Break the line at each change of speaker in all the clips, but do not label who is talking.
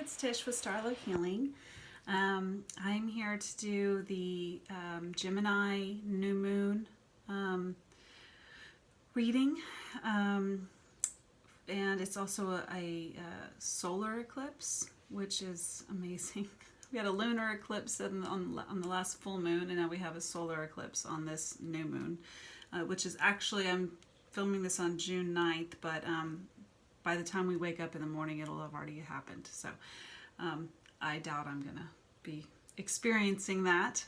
it's Tish with Starlight Healing. I'm here to do the Gemini new moon reading, and it's also a solar eclipse, which is amazing. We had a lunar eclipse on the last full moon, and now we have a solar eclipse on this new moon, which is actually, I'm filming this on June 9th, but by the time we wake up in the morning, it'll have already happened. So I doubt I'm going to be experiencing that.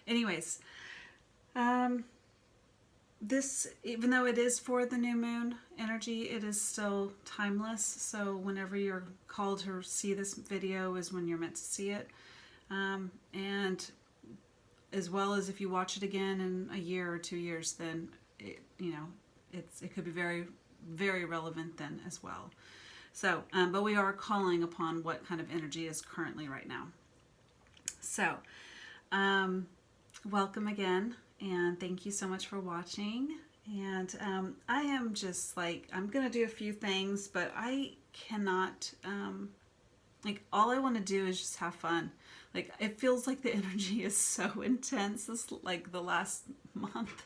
Anyways, this, even though it is for the new moon energy, it is still timeless. So whenever you're called to see this video is when you're meant to see it. And as well as if you watch it again in a year or 2 years, then it could be very, very relevant then as well. So, but we are calling upon what kind of energy is currently right now. So, welcome again, and thank you so much for watching. And I am just like, I'm going to do a few things, but I cannot, all I want to do is just have fun. Like, it feels like the energy is so intense, like the last month,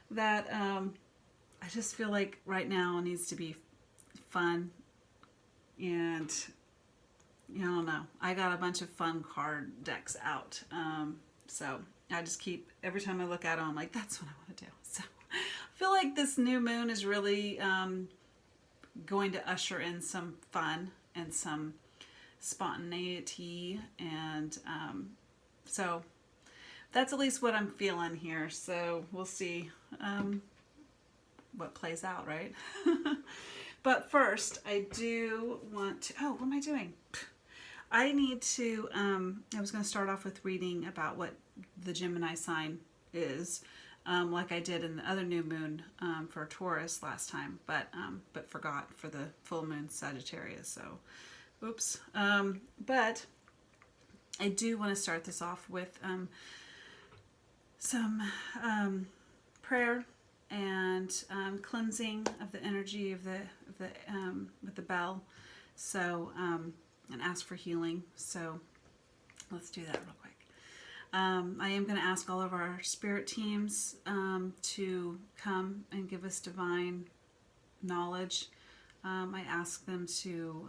that I just feel like right now it needs to be fun. And I don't know, I got a bunch of fun card decks out, so I just keep, every time I look at them, I'm like, that's what I want to do. So I feel like this new moon is really going to usher in some fun and some spontaneity, and so that's at least what I'm feeling here. So we'll see what plays out, right? But first, I do want to, what am I doing? I need to, I was going to start off with reading about what the Gemini sign is, like I did in the other new moon for Taurus last time, but forgot for the full moon Sagittarius, so oops. But I do want to start this off with some prayer and cleansing of the energy of the with the bell, so and ask for healing. So let's do that real quick. I am going to ask all of our spirit teams to come and give us divine knowledge. I ask them to,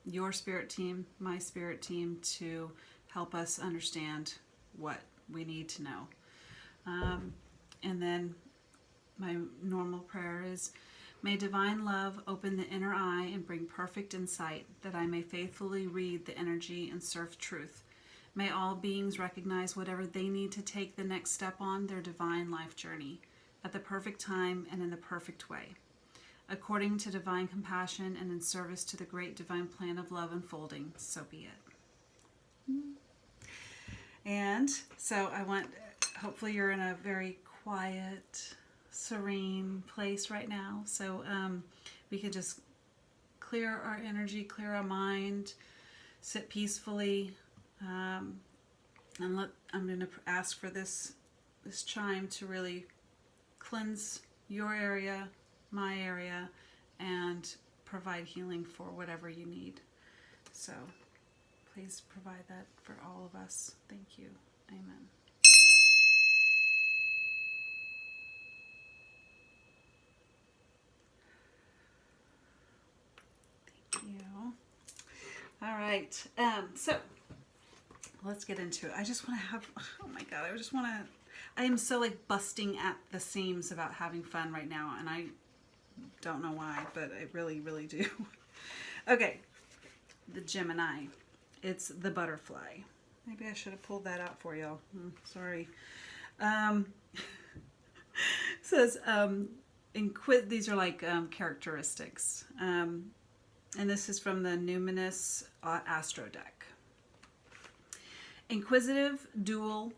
your spirit team, my spirit team, to help us understand what we need to know. And then my normal prayer is, may divine love open the inner eye and bring perfect insight, that I may faithfully read the energy and serve truth. May all beings recognize whatever they need to take the next step on their divine life journey, at the perfect time and in the perfect way, according to divine compassion and in service to the great divine plan of love unfolding, so be it. And so I want, hopefully you're in a very quiet, serene place right now, so we can just clear our energy, clear our mind, sit peacefully, and I'm going to ask for this chime to really cleanse your area, my area, and provide healing for whatever you need. So please provide that for all of us. Thank you. Amen. You. All right, so let's get into it. I just want to have, oh my God, I am so like busting at the seams about having fun right now, and I don't know why, but I really, really do. Okay, the Gemini, it's the butterfly. Maybe I should have pulled that out for y'all. Sorry. Says, these are like characteristics. And this is from the Numinous Astro deck. Inquisitive, dual,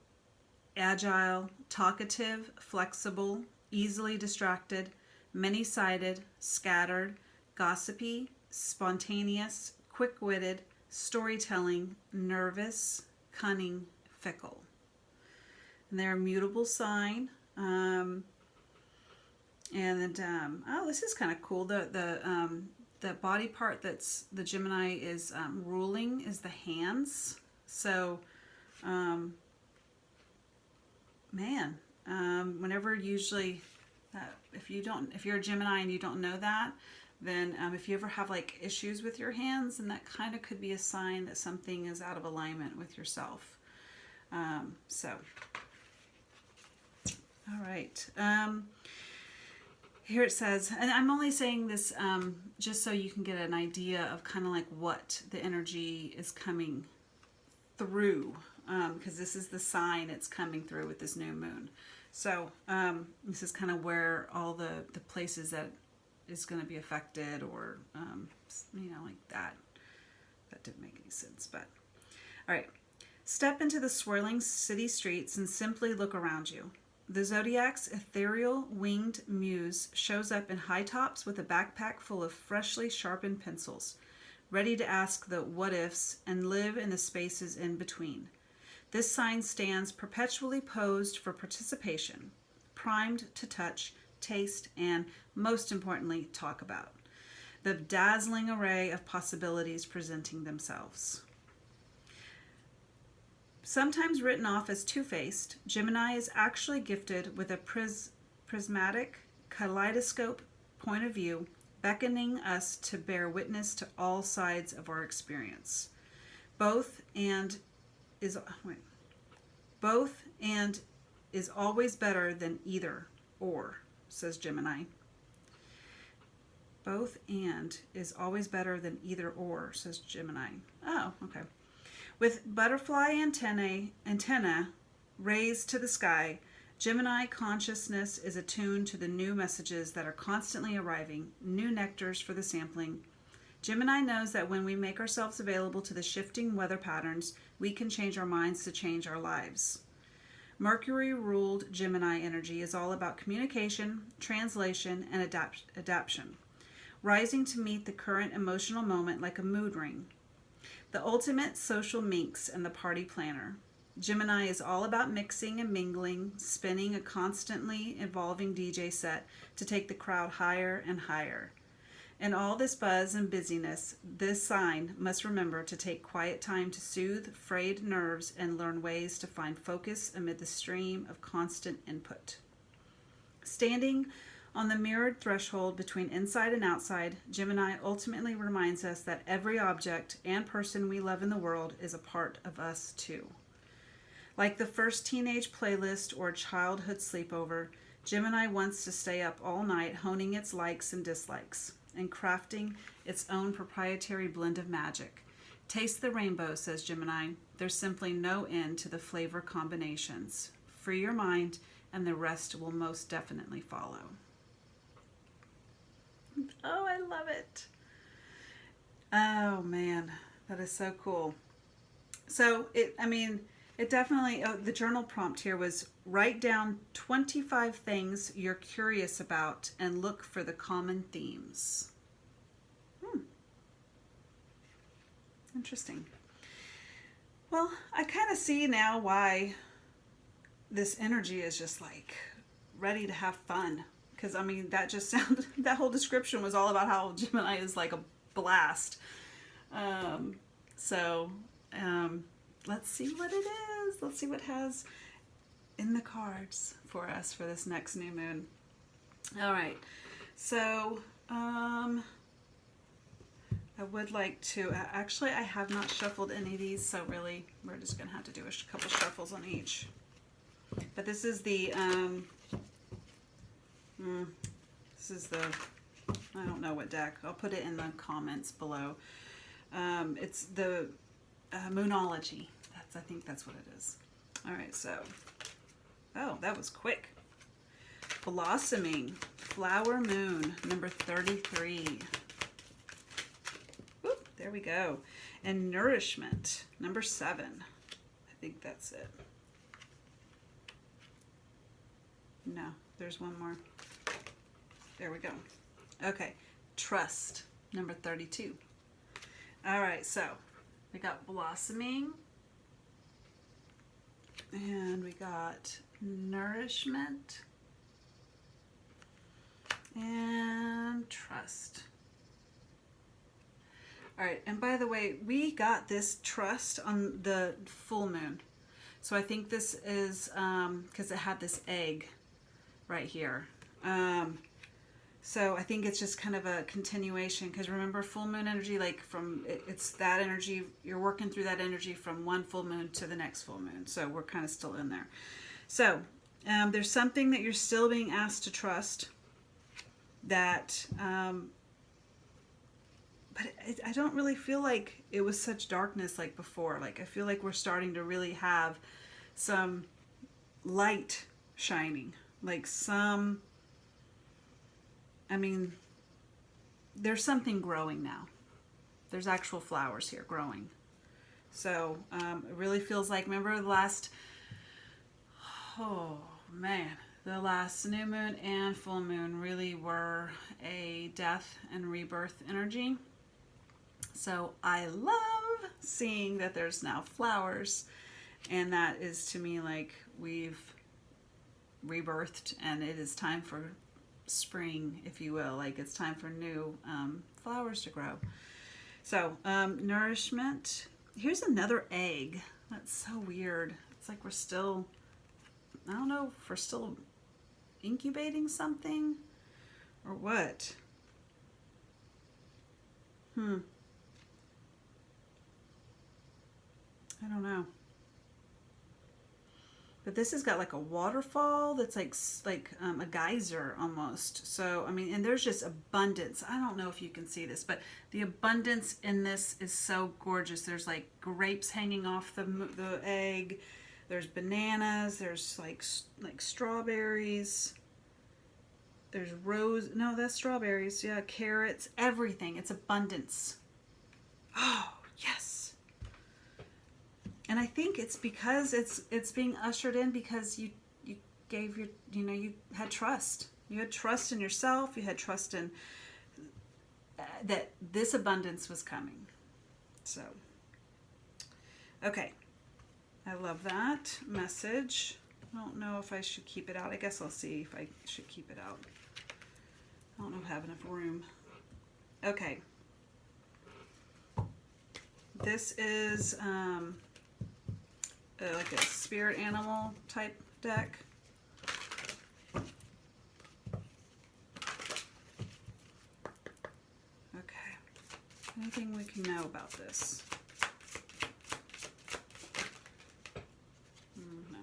agile, talkative, flexible, easily distracted, many-sided, scattered, gossipy, spontaneous, quick-witted, storytelling, nervous, cunning, fickle. And they're a mutable sign. And oh, this is kind of cool. The the body part that's the Gemini is ruling is the hands. So, whenever usually, if you're a Gemini and you don't know that, then if you ever have like issues with your hands, then that kind of could be a sign that something is out of alignment with yourself. All right. Here it says, and I'm only saying this just so you can get an idea of kind of like what the energy is coming through, because this is the sign it's coming through with this new moon. So this is kind of where all the places that is going to be affected, or like that. That didn't make any sense, but all right. Step into the swirling city streets and simply look around you. The Zodiac's ethereal winged muse shows up in high tops with a backpack full of freshly sharpened pencils, ready to ask the what ifs and live in the spaces in between. This sign stands perpetually posed for participation, primed to touch, taste, and most importantly, talk about the dazzling array of possibilities presenting themselves. Sometimes written off as two-faced, Gemini is actually gifted with a prismatic kaleidoscope point of view, beckoning us to bear witness to all sides of our experience. Both and is always better than either or, says Gemini. Both and is always better than either or, says Gemini. Oh, okay. With butterfly antenna raised to the sky, Gemini consciousness is attuned to the new messages that are constantly arriving, new nectars for the sampling. Gemini knows that when we make ourselves available to the shifting weather patterns, we can change our minds to change our lives. Mercury-ruled Gemini energy is all about communication, translation, and adaptation, rising to meet the current emotional moment like a mood ring. The ultimate social minx and the party planner. Gemini is all about mixing and mingling, spinning a constantly evolving DJ set to take the crowd higher and higher. In all this buzz and busyness, this sign must remember to take quiet time to soothe frayed nerves and learn ways to find focus amid the stream of constant input. Standing on the mirrored threshold between inside and outside, Gemini ultimately reminds us that every object and person we love in the world is a part of us too. Like the first teenage playlist or childhood sleepover, Gemini wants to stay up all night honing its likes and dislikes and crafting its own proprietary blend of magic. Taste the rainbow, says Gemini. There's simply no end to the flavor combinations. Free your mind and the rest will most definitely follow. Oh, I love it. Oh, man. That is so cool. So, it definitely, the journal prompt here was write down 25 things you're curious about and look for the common themes. Interesting. Well, I kind of see now why this energy is just like ready to have fun. Because, that just sounded, that whole description was all about how Gemini is like a blast. Let's see what it is. Let's see what it has in the cards for us for this next new moon. All right. So, I would like to, actually, I have not shuffled any of these, so really, we're just going to have to do a couple shuffles on each. But this is the, I don't know what deck. I'll put it in the comments below. It's the Moonology. I think that's what it is. All right, so, oh, that was quick. Blossoming, Flower Moon, number 33. Whoop, there we go. And Nourishment, number 7. I think that's it. No, there's one more. There we go. Okay, Trust, number 32. All right, so we got Blossoming, and we got Nourishment, and Trust. All right, and by the way, we got this trust on the full moon. So I think this is because it had this egg right here. So I think it's just kind of a continuation, because remember, full moon energy, like it's that energy, you're working through that energy from one full moon to the next full moon. So we're kind of still in there. So there's something that you're still being asked to trust that, but I don't really feel like it was such darkness like before. Like, I feel like we're starting to really have some light shining, like I mean, there's something growing now. There's actual flowers here growing. So it really feels like, remember the last, oh man, the last new moon and full moon really were a death and rebirth energy. So I love seeing that there's now flowers, and that is to me like we've rebirthed and it is time for spring, if you will. Like, it's time for new flowers to grow. So nourishment. Here's another egg. That's so weird. It's like we're still, I don't know if we're still incubating something or what. I don't know. But this has got like a waterfall that's like a geyser almost. So, I mean, and there's just abundance. I don't know if you can see this, but the abundance in this is so gorgeous. There's like grapes hanging off the egg. There's bananas. There's like strawberries. There's no, that's strawberries. Yeah, carrots, everything. It's abundance. Oh, yes. And I think it's because it's being ushered in because you gave you had trust. You had trust in yourself. You had trust in that this abundance was coming. So, okay. I love that message. I don't know if I should keep it out. I guess I'll see if I should keep it out. I don't know if I have enough room. Okay. This is like a spirit animal type deck. Okay. Anything we can know about this? No.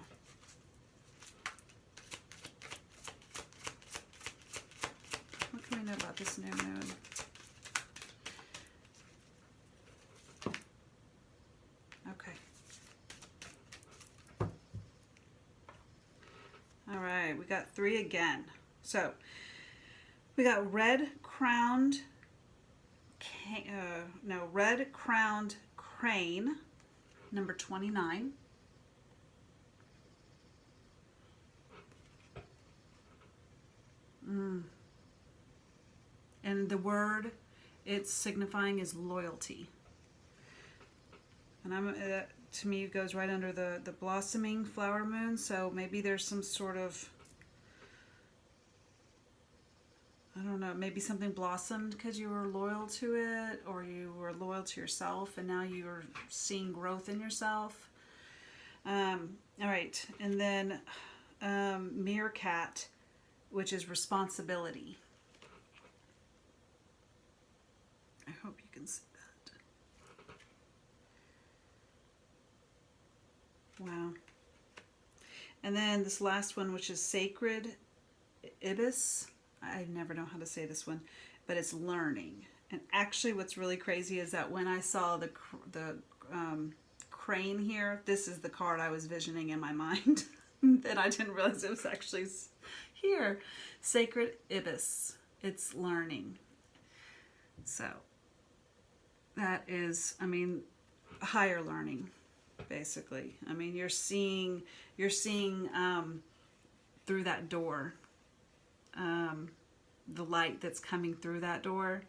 What can we know about this new moon? Okay. All right, we got 3 again. So we got red-crowned crane, number 29. And the word it's signifying is loyalty. And to me, it goes right under the blossoming flower moon. So maybe there's some sort of, I don't know, maybe something blossomed because you were loyal to it, or you were loyal to yourself, and now you're seeing growth in yourself. All right, and then meerkat, which is responsibility. I hope you can see that. Wow. And then this last one, which is sacred ibis. I never know how to say this one, but it's learning. And actually what's really crazy is that when I saw the crane here, this is the card I was visioning in my mind. And I didn't realize it was actually here. Sacred ibis. It's learning. So that is, I mean, higher learning. Basically, I mean, you're seeing through that door, the light that's coming through that door.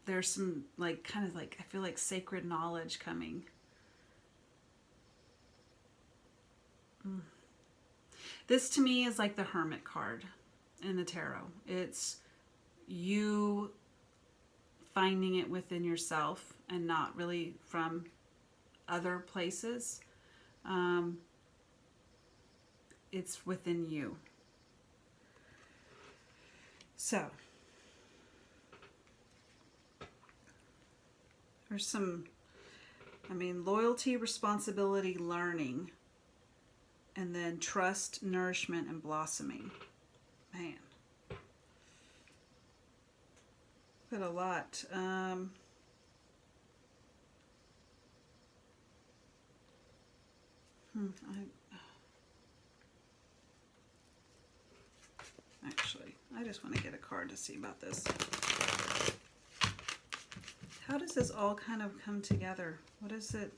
There's some like kind of like, I feel like sacred knowledge coming. This to me is like the Hermit card in the tarot. It's you finding it within yourself and not really from other places. It's within you. So, there's some, loyalty, responsibility, learning, and then trust, nourishment, and blossoming. Man. Got a lot. Actually, I just want to get a card to see about this. How does this all kind of come together? What is it?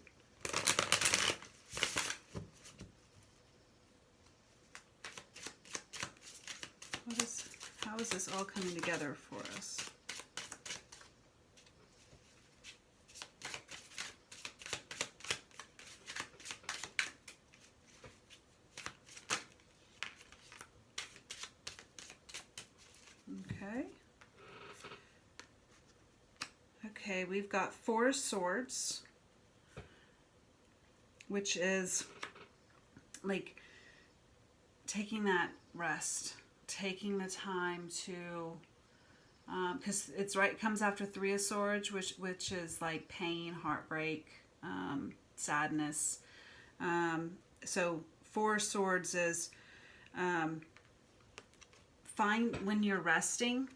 How is this all coming together for us? Okay, we've got Four of Swords, which is like taking that rest, taking the time to, because it comes after Three of Swords, which is like pain, heartbreak, sadness. So Four of Swords is find when you're resting.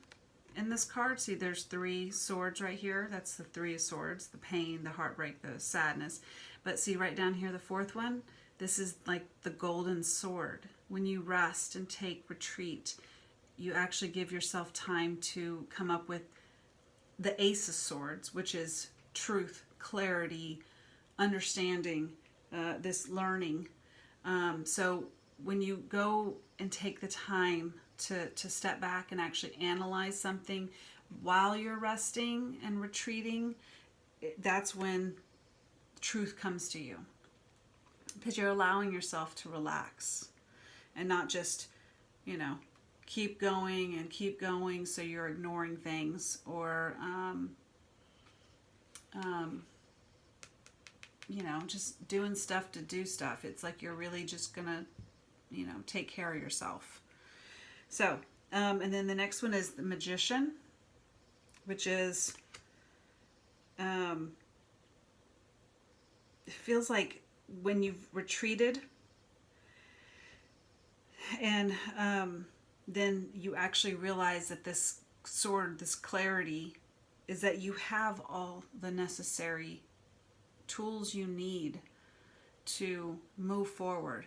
In this card, see there's three swords right here. That's the Three of Swords, the pain, the heartbreak, the sadness. But see right down here, the fourth one, this is like the golden sword. When you rest and take retreat, you actually give yourself time to come up with the Ace of Swords, which is truth, clarity, understanding, this learning. So when you go and take the time to step back and actually analyze something while you're resting and retreating, that's when truth comes to you, because you're allowing yourself to relax and not just, keep going and keep going, so you're ignoring things or just doing stuff to do stuff. It's like you're really just gonna take care of yourself. So, and then the next one is the Magician, which is, it feels like when you've retreated and then you actually realize that this sword, this clarity, is that you have all the necessary tools you need to move forward.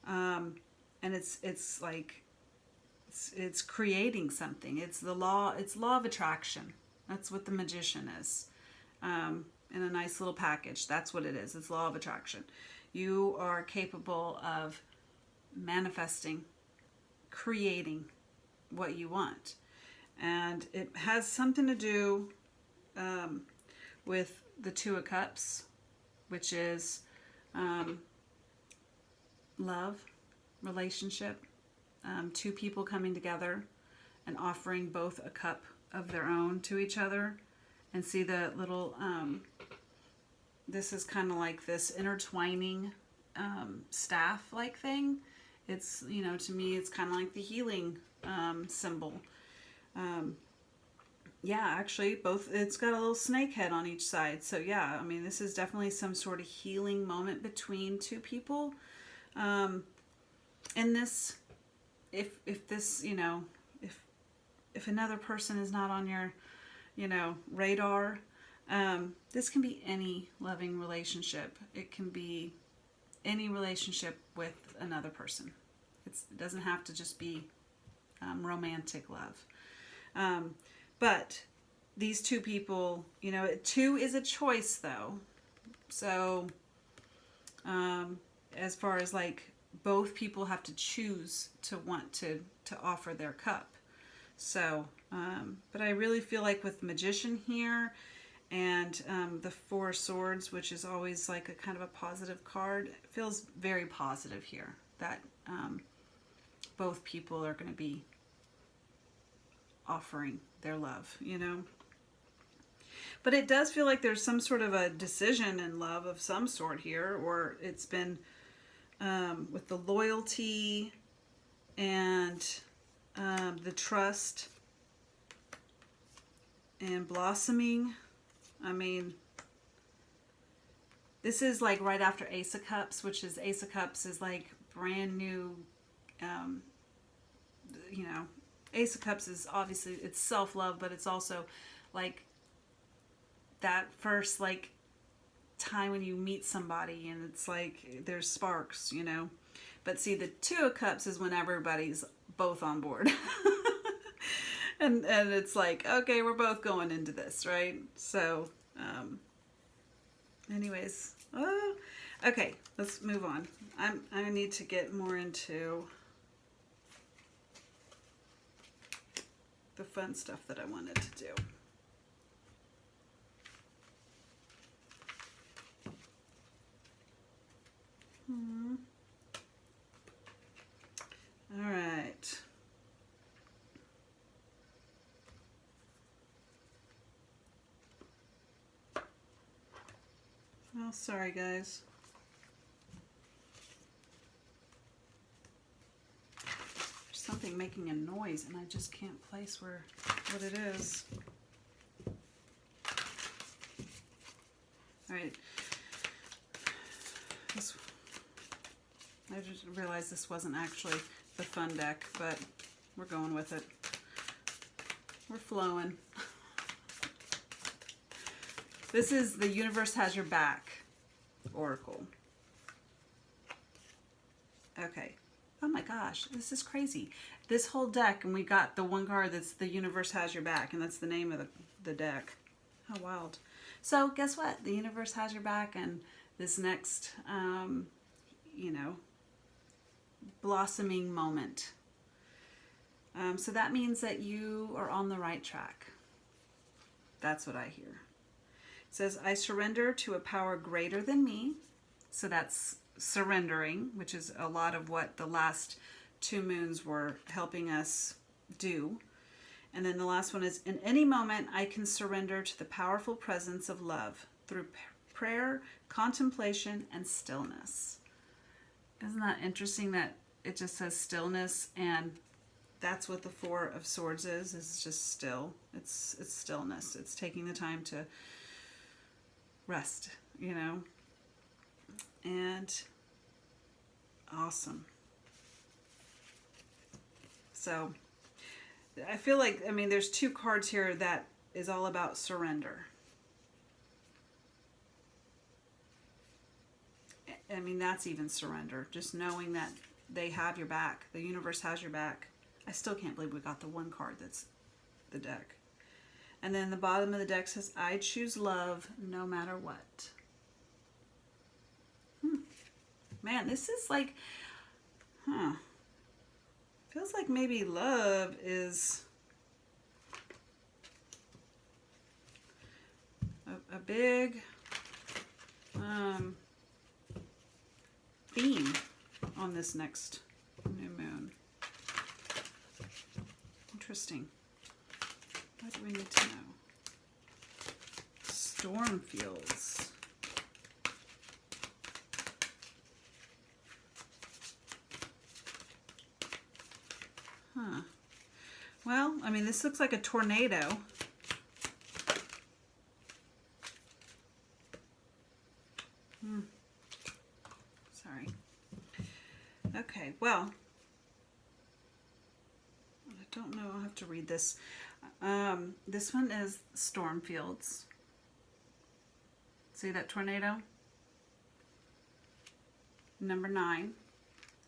And it's like, it's creating something. It's law of attraction. That's what the Magician is. In a nice little package. That's what it is. It's law of attraction. You are capable of manifesting, creating what you want. And it has something to do with the Two of Cups, which is love, relationship, two people coming together and offering both a cup of their own to each other. And see the little, this is kind of like this intertwining staff-like thing. It's, to me, it's kind of like the healing symbol. Yeah, actually, it's got a little snake head on each side. So yeah, this is definitely some sort of healing moment between two people. And this, if this, if another person is not on your, radar, this can be any loving relationship. It can be any relationship with another person. It doesn't have to just be romantic love. But these two people, two is a choice though. So as far as like both people have to choose to want to offer their cup. So, but I really feel like with Magician here and the Four Swords, which is always like a kind of a positive card, it feels very positive here that both people are going to be offering their love, But it does feel like there's some sort of a decision in love of some sort here, or it's been with the loyalty and the trust and blossoming. I mean, this is like right after Ace of Cups, which is Ace of Cups is like brand new, you know, Ace of Cups is obviously, it's self-love, but it's also like that first like time when you meet somebody and it's like there's sparks, you know. But see, the Two of Cups is when everybody's both on board. and it's like, okay, we're both going into this, right? So anyways, okay, let's move on. I need to get more into the fun stuff that I wanted to do. All right. Oh, sorry guys. There's something making a noise and I just can't place what it is. All right. I just realized this wasn't actually the fun deck, but we're going with it. We're flowing. This is the Universe Has Your Back Oracle. Okay. Oh my gosh, this is crazy. This whole deck, and we got the one card that's the Universe Has Your Back, and that's the name of the deck. How wild. So guess what? The universe has your back, and this next, you know, blossoming moment. So that means that you are on the right track. That's what I hear. It says, I surrender to a power greater than me. So that's surrendering, which is a lot of what the last two moons were helping us do. And then the last one is, in any moment, I can surrender to the powerful presence of love through prayer, contemplation, and stillness. Isn't that interesting that it just says stillness, and that's what the Four of Swords is just still. It's stillness. It's taking the time to rest, you know. And awesome. So I feel like, I mean, there's two cards here that is all about surrender. I mean, that's even surrender. Just knowing that they have your back. The universe has your back. I still can't believe we got the one card that's the deck. And then the bottom of the deck says, I choose love no matter what. Man, this is like, feels like maybe love is a big theme on this next new moon. Interesting. What do we need to know? Storm fields. Well, I mean, this looks like a tornado. Sorry. Okay, well, I don't know. I'll have to read this. This one is storm fields. See that tornado? Number 9.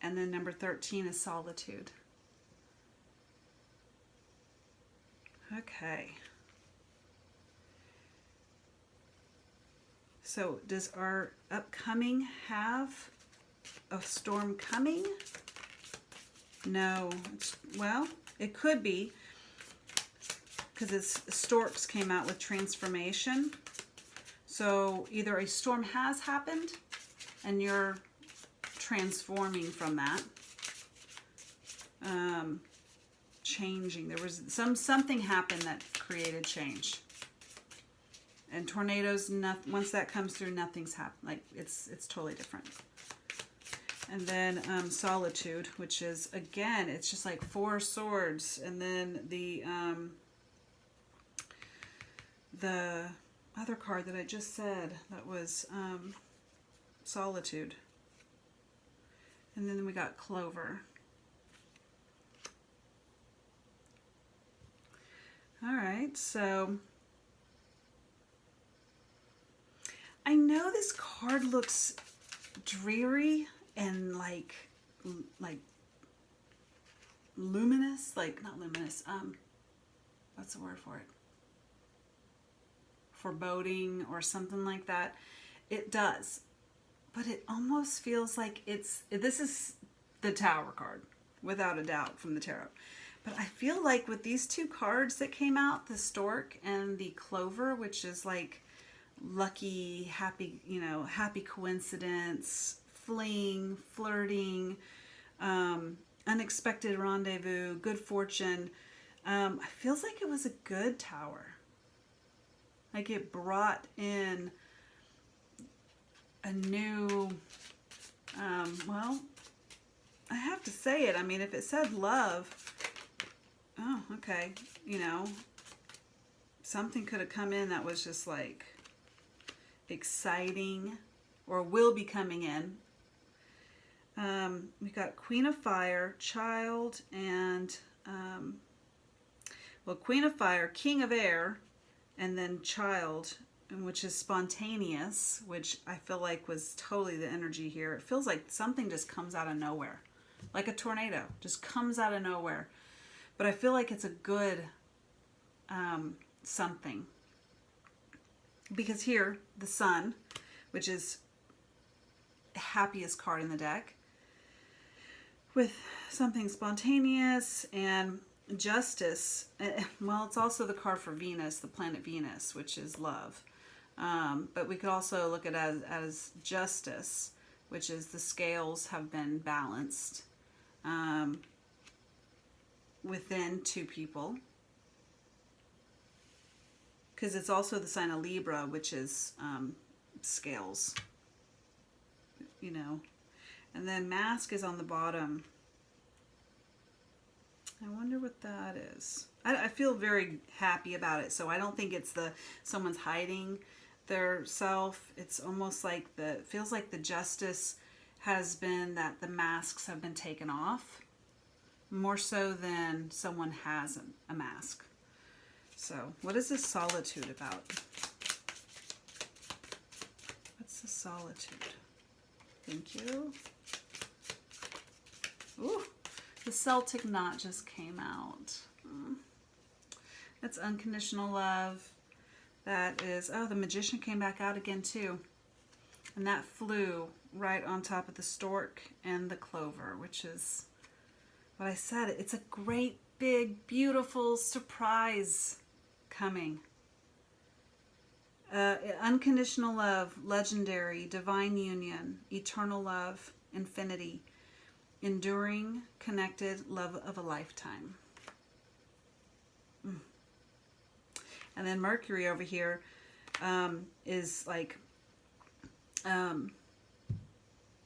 And then number 13 is solitude. Okay. So does our upcoming have a storm coming? No. Well, it could be, because storks came out with transformation. So either a storm has happened and you're transforming from that. Changing. There was something happened that created change. And tornadoes, once that comes through, nothing's happened. Like, it's totally different. And then Solitude, which is, again, it's just like 4 swords. And then the other card that I just said, that was Solitude. And then we got Clover. All right, so I know this card looks dreary and like luminous, like not luminous, what's the word for it? Foreboding or something like that. It does, but it almost feels like this is the Tower card, without a doubt, from the tarot. But I feel like with these 2 cards that came out, the Stork and the Clover, which is like lucky, happy, happy coincidence, fling, flirting, unexpected rendezvous, good fortune. It feels like it was a good Tower. Like it brought in a new, well, I have to say it. I mean, if it said love, oh, okay, something could have come in that was just like exciting, or will be coming in. We got Queen of Fire, Child, and Queen of Fire, King of Air, and then Child, which is spontaneous, which I feel like was totally the energy here. It feels like something just comes out of nowhere, like a tornado, just comes out of nowhere. But I feel like it's a good something. Because here, the Sun, which is the happiest card in the deck, with something spontaneous and justice. Well, it's also the card for Venus, the planet Venus, which is love. But we could also look at it as justice, which is the scales have been balanced within 2 people. Because it's also the sign of Libra, which is scales, And then Mask is on the bottom. I wonder what that is. I feel very happy about it. So I don't think it's someone's hiding their self. It's almost like feels like the justice has been that the masks have been taken off, more so than someone has a mask. So what is this Solitude about? What's the Solitude? Thank you. Ooh, the Celtic knot just came out. That's unconditional love. That is, the Magician came back out again too. And that flew right on top of the Stork and the Clover, which is what I said. It's a great, big, beautiful surprise coming. Unconditional love, legendary, divine union, eternal love, infinity, enduring, connected, love of a lifetime. And then Mercury over here is like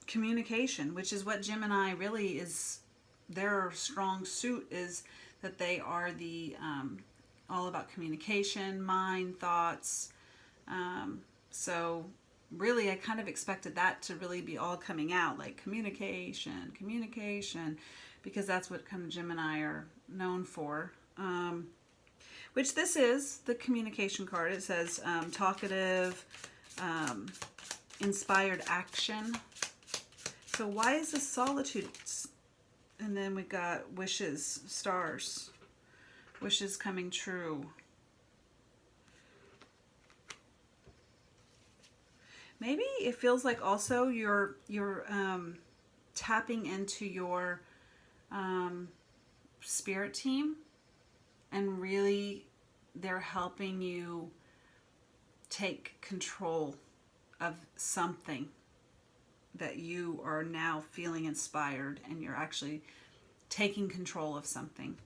communication, which is what Gemini really is. Their strong suit is that they are the all about communication, mind, thoughts. So really, I kind of expected that to really be all coming out, like communication, because that's what kind of Gemini are known for. Which this is the communication card. It says talkative, inspired action. So why is this Solitude? And then we got wishes, stars, wishes coming true. Maybe it feels like also you're tapping into your spirit team, and really they're helping you take control of something that you are now feeling inspired, and you're actually taking control of something.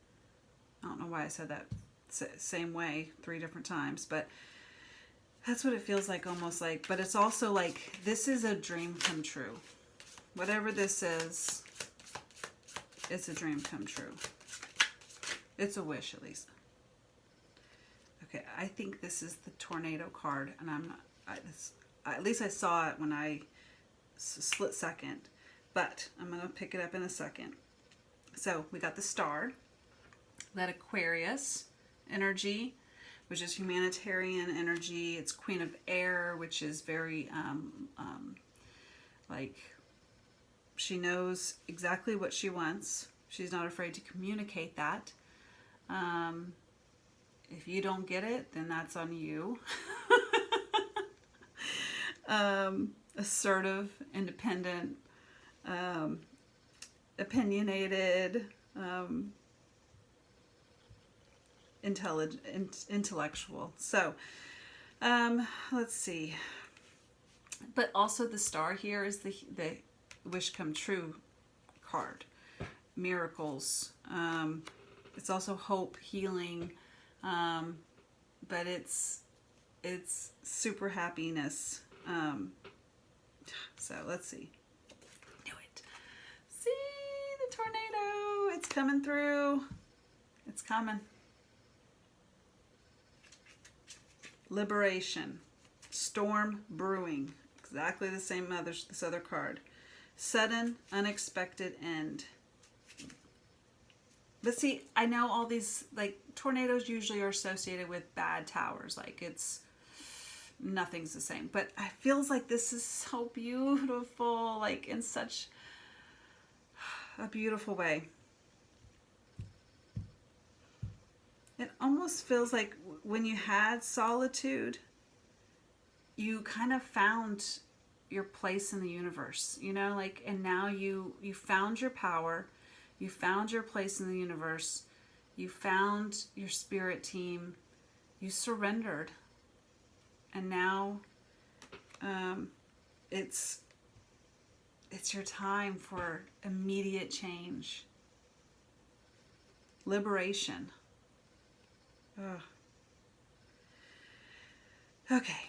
I don't know why I said that same way 3 different times, but That's what it feels like, almost like. But it's also like, this is a dream come true. Whatever this is, it's a dream come true. It's a wish, at least. Okay, I think this is the tornado card, and I'm not, at least I saw it when I split second, but I'm going to pick it up in a second. So we got the star, that Aquarius energy, which is humanitarian energy. It's Queen of Air, which is very, like, she knows exactly what she wants. She's not afraid to communicate that. If you don't get it, then that's on you. Assertive, independent, opinionated, intellectual. So, let's see. But also the star here is the wish come true card. Miracles. It's also hope, healing, but it's super happiness. So let's see. Do it. See the tornado. It's coming through. It's coming. Liberation. Storm brewing. Exactly the same as this other card. Sudden, unexpected end. But see, I know all these, like, tornadoes usually are associated with bad towers. Like, nothing's the same. But it feels like this is so beautiful, like, in such a beautiful way. It almost feels like when you had solitude, you kind of found your place in the universe, you know, like, and now you found your power. You found your place in the universe. You found your spirit team. You surrendered. And now it's your time for immediate change. Liberation. Ugh. Okay.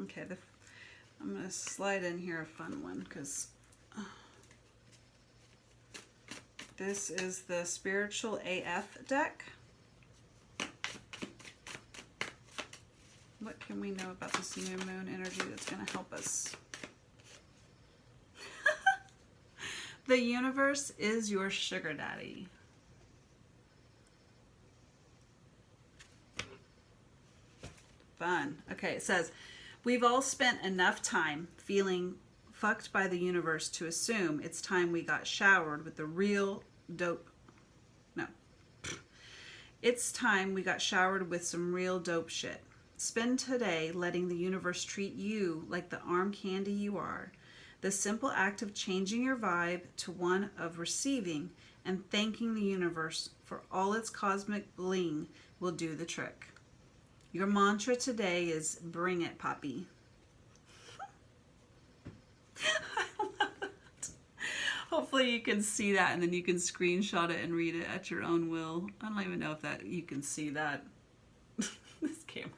Okay, I'm going to slide in here a fun one, because this is the Spiritual AF deck. What can we know about this new moon energy that's going to help us? The universe is your sugar daddy. Fun. Okay, it says, we've all spent enough time feeling fucked by the universe to assume it's time we got showered with the real dope. No. It's time we got showered with some real dope shit. Spend today letting the universe treat you like the arm candy you are. The simple act of changing your vibe to one of receiving and thanking the universe for all its cosmic bling will do the trick. Your mantra today is, bring it, Poppy. I love it. Hopefully you can see that, and then you can screenshot it and read it at your own will. I don't even know if that you can see that. This camera.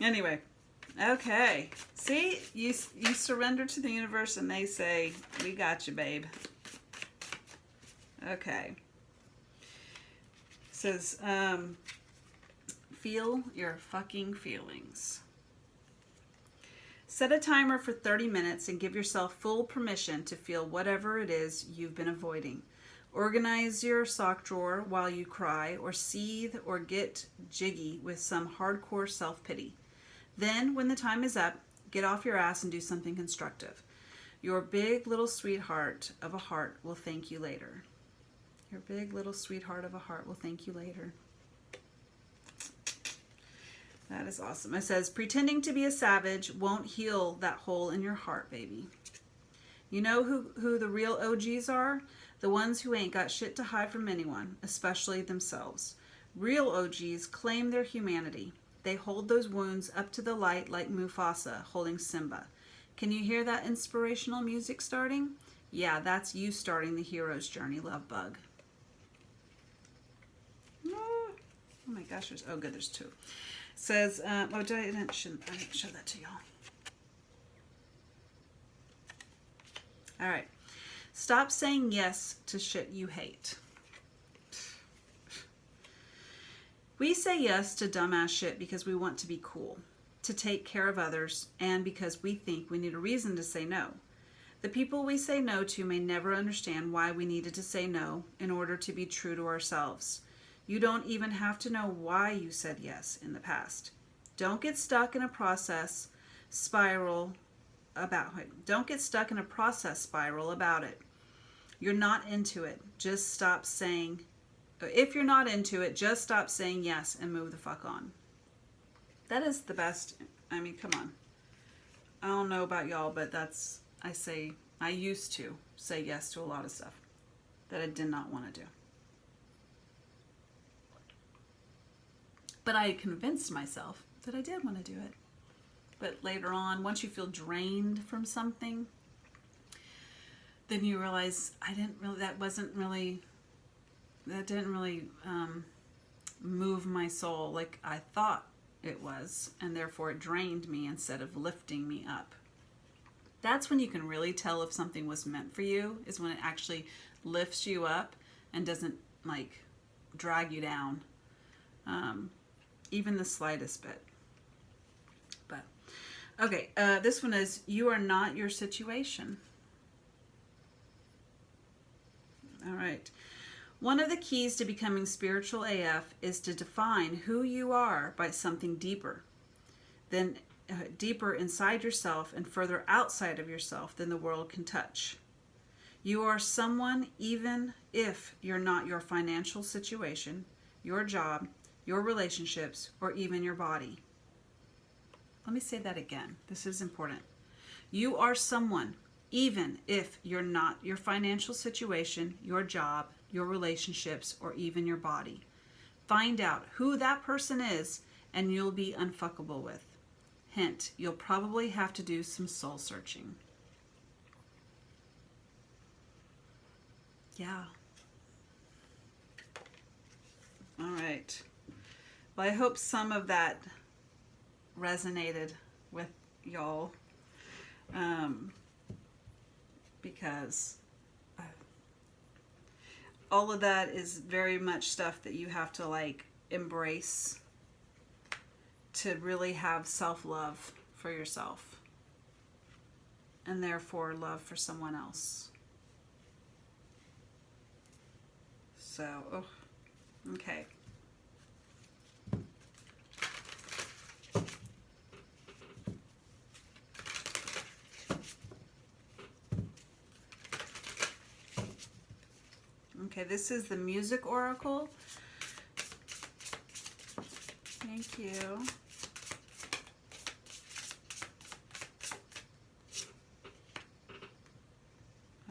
Anyway, okay. See, you surrender to the universe, and they say, we got you, babe. Okay. It says, feel your fucking feelings. Set a timer for 30 minutes and give yourself full permission to feel whatever it is you've been avoiding. Organize your sock drawer while you cry or seethe or get jiggy with some hardcore self-pity. Then, when the time is up, get off your ass and do something constructive. Your big little sweetheart of a heart will thank you later. Your big little sweetheart of a heart will thank you later. That is awesome. It says, pretending to be a savage won't heal that hole in your heart, baby. You know who the real OGs are? The ones who ain't got shit to hide from anyone, especially themselves. Real OGs claim their humanity. They hold those wounds up to the light like Mufasa holding Simba. Can you hear that inspirational music starting? Yeah, that's you starting the hero's journey, love bug. Oh my gosh, there's, oh good, there's two. It says, oh, I didn't show that to y'all. All right. Stop saying yes to shit you hate. We say yes to dumbass shit because we want to be cool, to take care of others, and because we think we need a reason to say no. The people we say no to may never understand why we needed to say no in order to be true to ourselves. You don't even have to know why you said yes in the past. Don't get stuck in a process spiral about it. Don't get stuck in a process spiral about it. You're not into it. Just stop saying, if you're not into it, just stop saying yes and move the fuck on. That is the best. I mean, come on. I don't know about y'all, but that's, I used to say yes to a lot of stuff that I did not want to do. But I convinced myself that I did want to do it. But later on, once you feel drained from something, then you realize that didn't really move my soul like I thought it was, and therefore it drained me instead of lifting me up. That's when you can really tell if something was meant for you, is when it actually lifts you up and doesn't like drag you down, even the slightest bit. But okay, this one is, you are not your situation. All right. One of the keys to becoming spiritual AF is to define who you are by something deeper, deeper inside yourself and further outside of yourself than the world can touch. You are someone even if you're not your financial situation, your job, your relationships, or even your body. Let me say that again. This is important. You are someone even if you're not your financial situation, your job, your relationships, or even your body. Find out who that person is and you'll be unfuckable with. Hint, you'll probably have to do some soul searching. Yeah. All right. Well, I hope some of that resonated with y'all, because all of that is very much stuff that you have to like embrace to really have self-love for yourself and therefore love for someone else. So, okay. Okay, this is the Music Oracle. Thank you.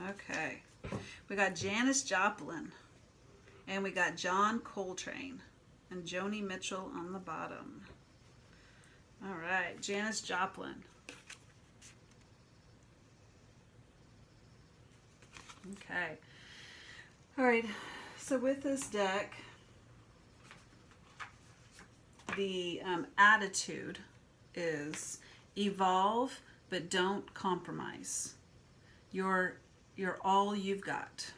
Okay, we got Janis Joplin, and we got John Coltrane, and Joni Mitchell on the bottom. All right, Janis Joplin. Okay. All right, so with this deck, the attitude is evolve, but don't compromise. You're all you've got.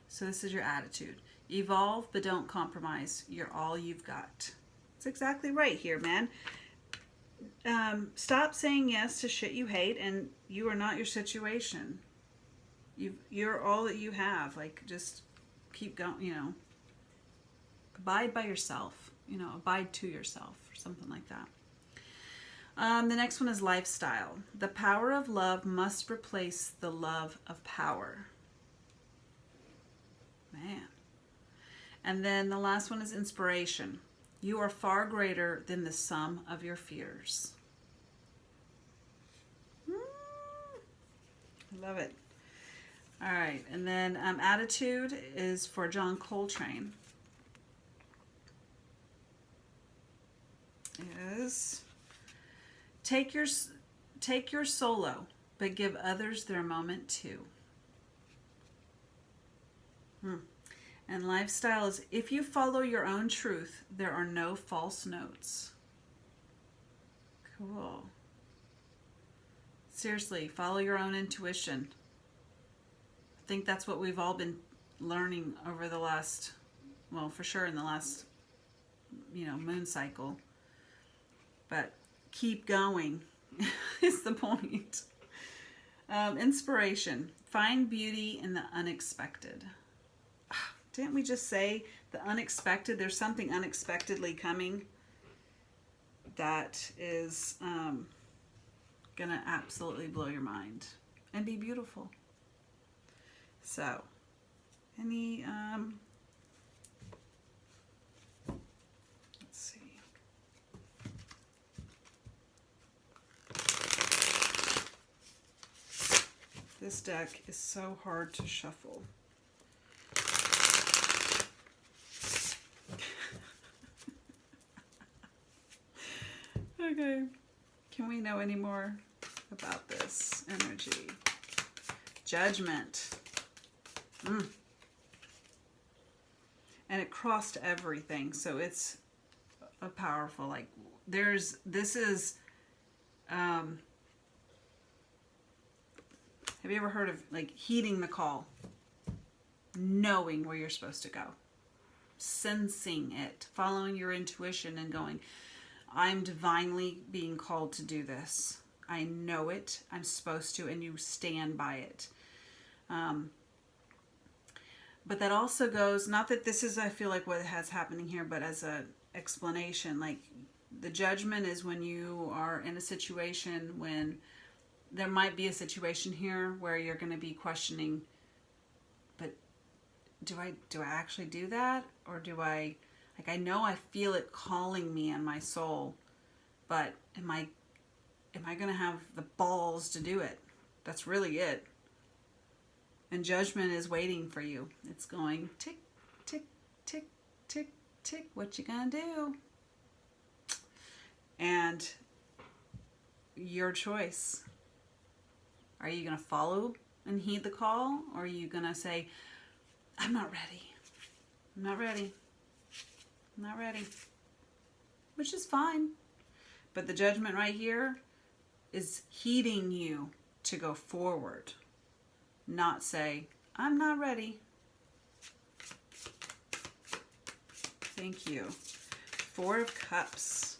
So this is your attitude. Evolve, but don't compromise. You're all you've got. It's exactly right here, man. Stop saying yes to shit you hate, and you are not your situation. You're all that you have. Like, just keep going, abide by yourself, abide to yourself, or something like that. The next one is lifestyle. The power of love must replace the love of power. Man. And then the last one is inspiration. You are far greater than the sum of your fears. I love it. All right, and then attitude is for John Coltrane. take your solo, but give others their moment too. And lifestyle is, if you follow your own truth, there are no false notes. Cool. Seriously, follow your own intuition. I think that's what we've all been learning over the last, well, for sure in the last, moon cycle. But keep going is the point. Inspiration. Find beauty in the unexpected. Didn't we just say the unexpected? There's something unexpectedly coming that is gonna absolutely blow your mind and be beautiful. So, any let's see. This deck is so hard to shuffle. Okay, can we know any more about this energy? Judgment. And it crossed everything, so it's a powerful, like, this is, have you ever heard of, like, heeding the call? Knowing where you're supposed to go. Sensing it. Following your intuition and going, I'm divinely being called to do this. I know it. I'm supposed to, and you stand by it. But that also goes, not that this is, I feel like, what has happening here, but as an explanation, like, the judgment is when you are in a situation when there might be a situation here where you're going to be questioning, but do I actually do that? Or do I, like, I know I feel it calling me in my soul, but am I going to have the balls to do it? That's really it. And judgment is waiting for you. It's going tick, tick, tick, tick, tick. What you gonna do? And your choice. Are you gonna follow and heed the call? Or are you gonna say, I'm not ready. I'm not ready. I'm not ready. Which is fine. But the judgment right here is heeding you to go forward. Not say, I'm not ready. Thank you. Four of Cups.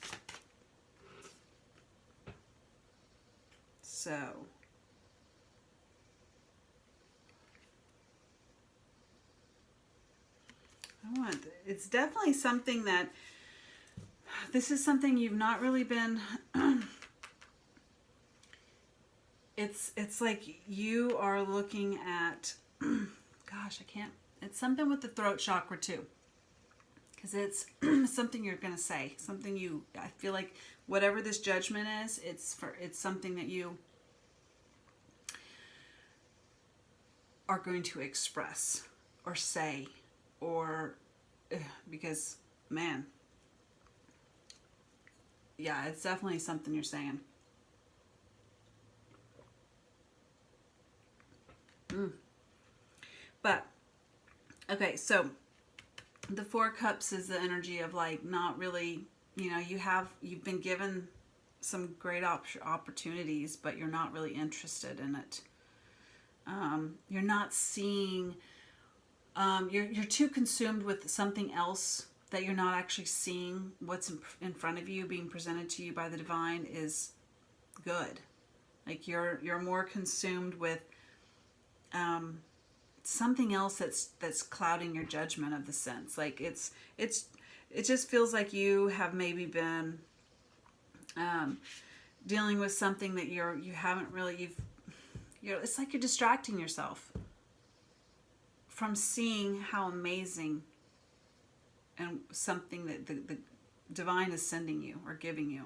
So, it's definitely something that, this is something you've not really been, it's like you are looking at, gosh, I can't, it's something with the throat chakra too. Because it's something you're going to say, something I feel like whatever this judgment is, it's something that you are going to express or say, or, because, man, yeah, it's definitely something you're saying. But, okay, so the Four of Cups is the energy of, like, not really, you've been given some great opportunities, but you're not really interested in it. You're not seeing, you're too consumed with something else that you're not actually seeing what's in front of you being presented to you by the divine is good. Like, you're more consumed with, something else that's clouding your judgment of the sense. Like, it just feels like you have maybe been dealing with something that you haven't really, it's like you're distracting yourself from seeing how amazing and something that the divine is sending you or giving you.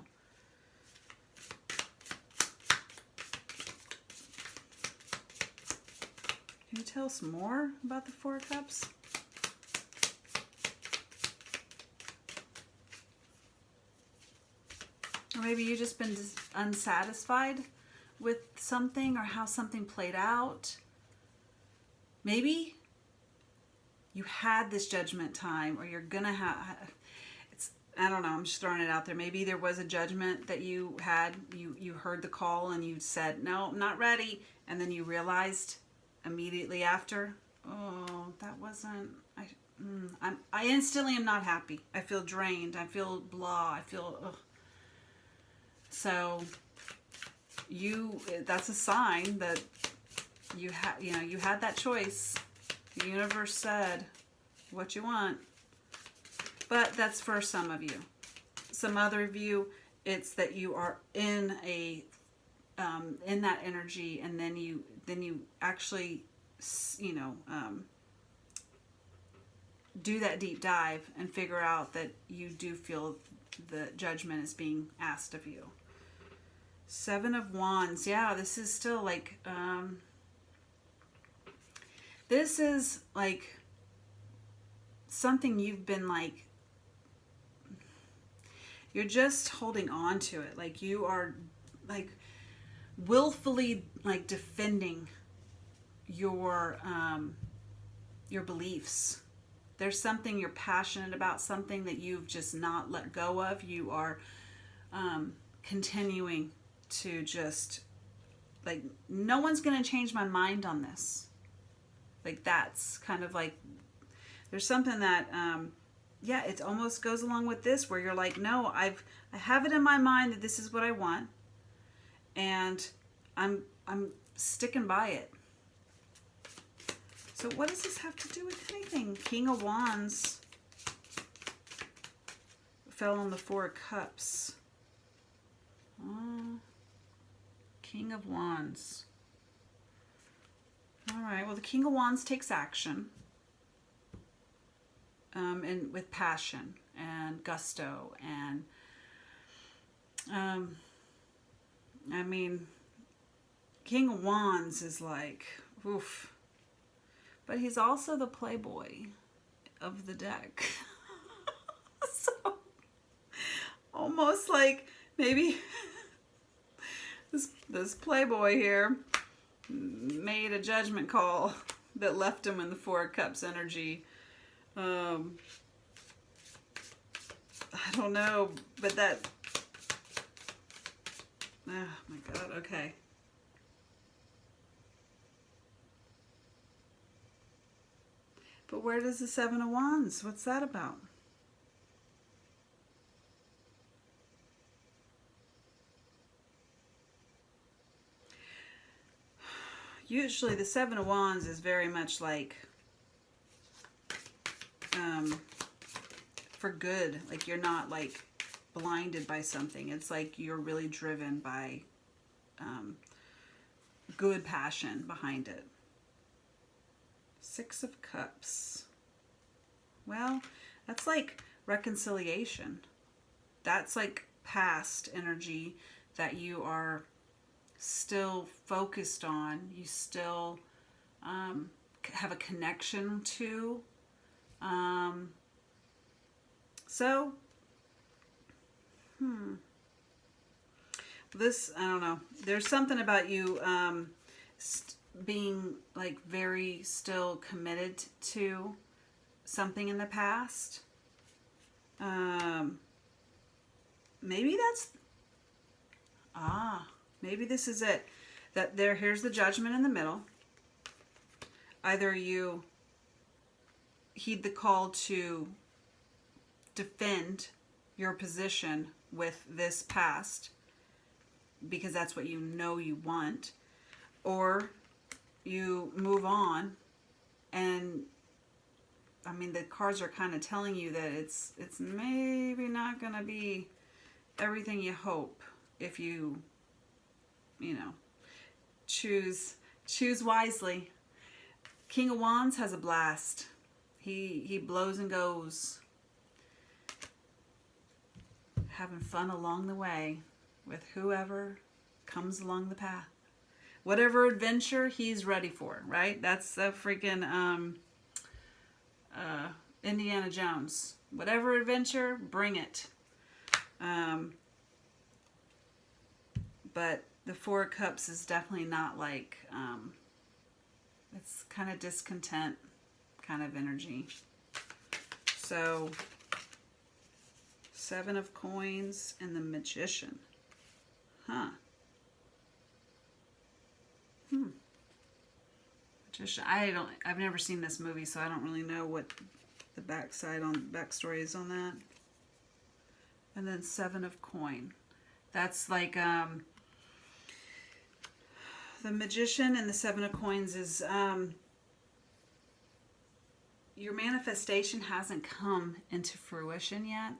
Can you tell us more about the Four of Cups? Or maybe you've just been unsatisfied with something or how something played out. Maybe you had this judgment time, or you're gonna have. I don't know, I'm just throwing it out there. Maybe there was a judgment that you had. You heard the call and you said, no, I'm not ready. And then you realized immediately after, oh, that wasn't, I instantly am not happy. I feel drained. I feel blah. I feel, ugh. So that's a sign that you had that choice. The universe said what you want. But that's for some of you. Some other of you, it's that you are in that energy, and then you actually, do that deep dive and figure out that you do feel the judgment is being asked of you. 7 of Wands. Yeah, this is still like, this is like something you've been like, you're just holding on to it. Like you are like willfully like defending your beliefs. There's something you're passionate about, something that you've just not let go of. You are continuing to just like, no one's going to change my mind on this. Like that's kind of like, there's something that yeah, it almost goes along with this, where you're like, no, I have it in my mind that this is what I want, and I'm sticking by it. So what does this have to do with anything? King of Wands fell on the 4 of Cups. Oh, King of Wands. All right, well, the King of Wands takes action. And with passion and gusto, and I mean, King of Wands is like, oof, but he's also the playboy of the deck. So almost like maybe this playboy here made a judgment call that left him in the 4 of Cups energy. I don't know, but that, oh my God, okay. But where does the 7 of Wands, what's that about? Usually the 7 of Wands is very much like, for good. Like you're not like blinded by something. It's like you're really driven by good passion behind it. 6 of Cups. Well, that's like reconciliation. That's like past energy that you are still focused on. You still have a connection to. So, this, I don't know. There's something about you being like very still committed to something in the past. Maybe that's, maybe this is it. That here's the Judgment in the middle. Either you heed the call to defend your position with this past because that's what you know you want, or you move on. And I mean, the cards are kind of telling you that it's maybe not going to be everything you hope if you choose wisely. King of Wands has a blast. He blows and goes, having fun along the way with whoever comes along the path. Whatever adventure he's ready for, right? That's a freaking Indiana Jones. Whatever adventure, bring it. But the Four of Cups is definitely not like, it's kind of discontent kind of energy. So, Seven of Coins and the Magician. Huh. Magician. I've never seen this movie, so I don't really know what the backstory is on that. And then Seven of Coin. That's like, the Magician and the Seven of Coins is, your manifestation hasn't come into fruition yet,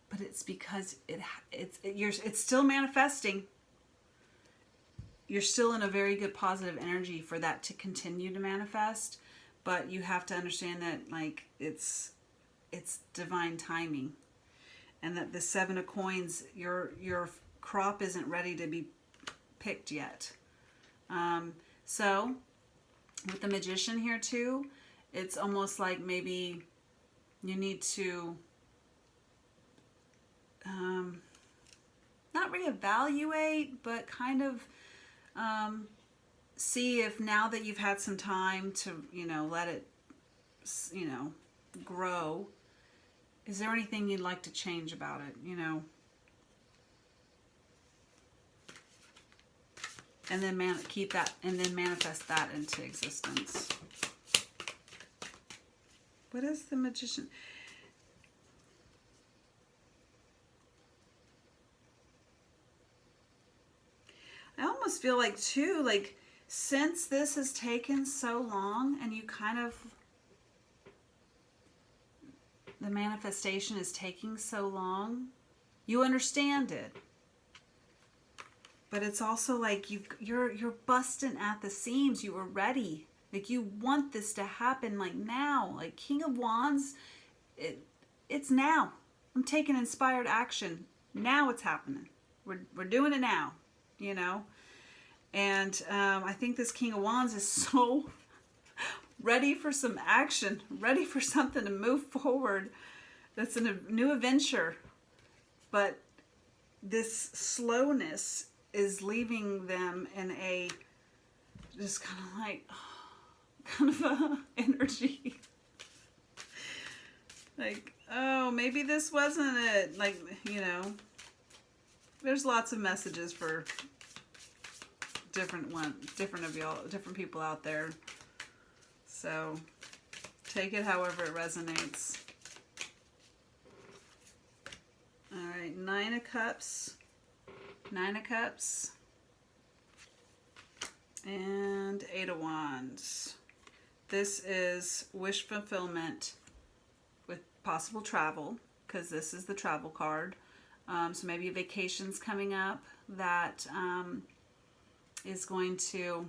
but it's because it's still manifesting. You're still in a very good positive energy for that to continue to manifest, but you have to understand that like it's divine timing, and that the Seven of Coins, your crop isn't ready to be picked yet. So with the Magician here too, it's almost like maybe you need to not reevaluate, but kind of see if now that you've had some time to, let it, grow, is there anything you'd like to change about it, And then keep that, and then manifest that into existence. What is the Magician? I almost feel like too, like since this has taken so long and you kind of, the manifestation is taking so long, you understand it. But it's also like you're busting at the seams. You were ready. Like you want this to happen like now. Like King of Wands, it's now. I'm taking inspired action. Now it's happening. We're doing it now, And I think this King of Wands is so ready for some action, ready for something to move forward. That's a new adventure. But this slowness is leaving them in a just kind of like kind of a energy like, oh, maybe this wasn't it, like, there's lots of messages for different people out there, so take it however it resonates. All right, Nine of Cups, and Eight of Wands. This is wish fulfillment with possible travel, because this is the travel card. So maybe a vacation's coming up that is going to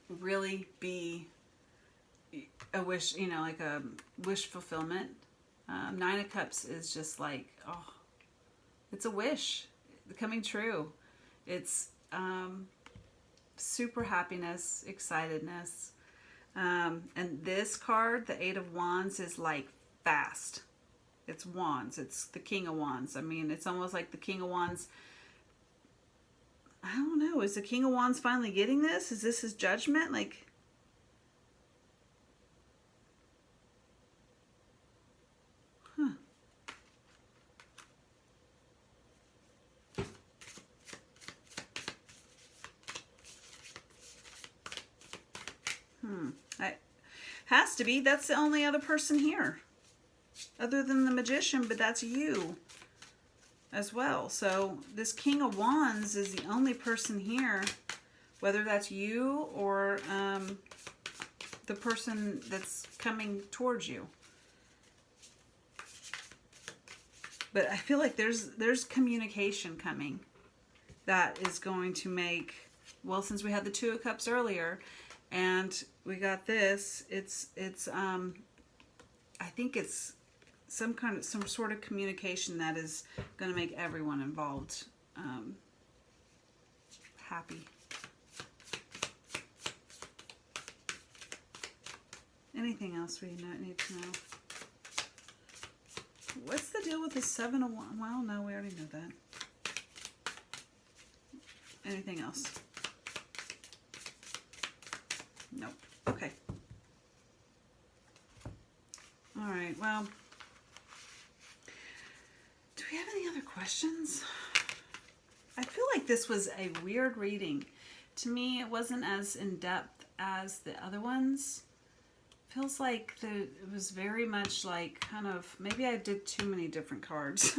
really be a wish, like a wish fulfillment. Nine of Cups is just like, oh, it's a wish coming true. It's super happiness, excitedness. And this card, the Eight of Wands, is like fast. It's wands. It's the King of Wands. I mean, it's almost like the King of Wands. I don't know. Is the King of Wands finally getting this? Is this his judgment? Like, has to be. That's the only other person here other than the Magician, but that's you as well. So this King of Wands is the only person here, whether that's you or the person that's coming towards you. But I feel like there's communication coming that is going to make, well, since we had the Two of Cups earlier and we got this, it's I think it's some sort of communication that is going to make everyone involved happy. Anything else we need to know? What's the deal with the Seven of Wands? Well, no, we already know that. Anything else? Nope. Okay. All right, well, do we have any other questions? I feel like this was a weird reading. To me, it wasn't as in-depth as the other ones. Feels like it was very much like kind of, maybe I did too many different cards.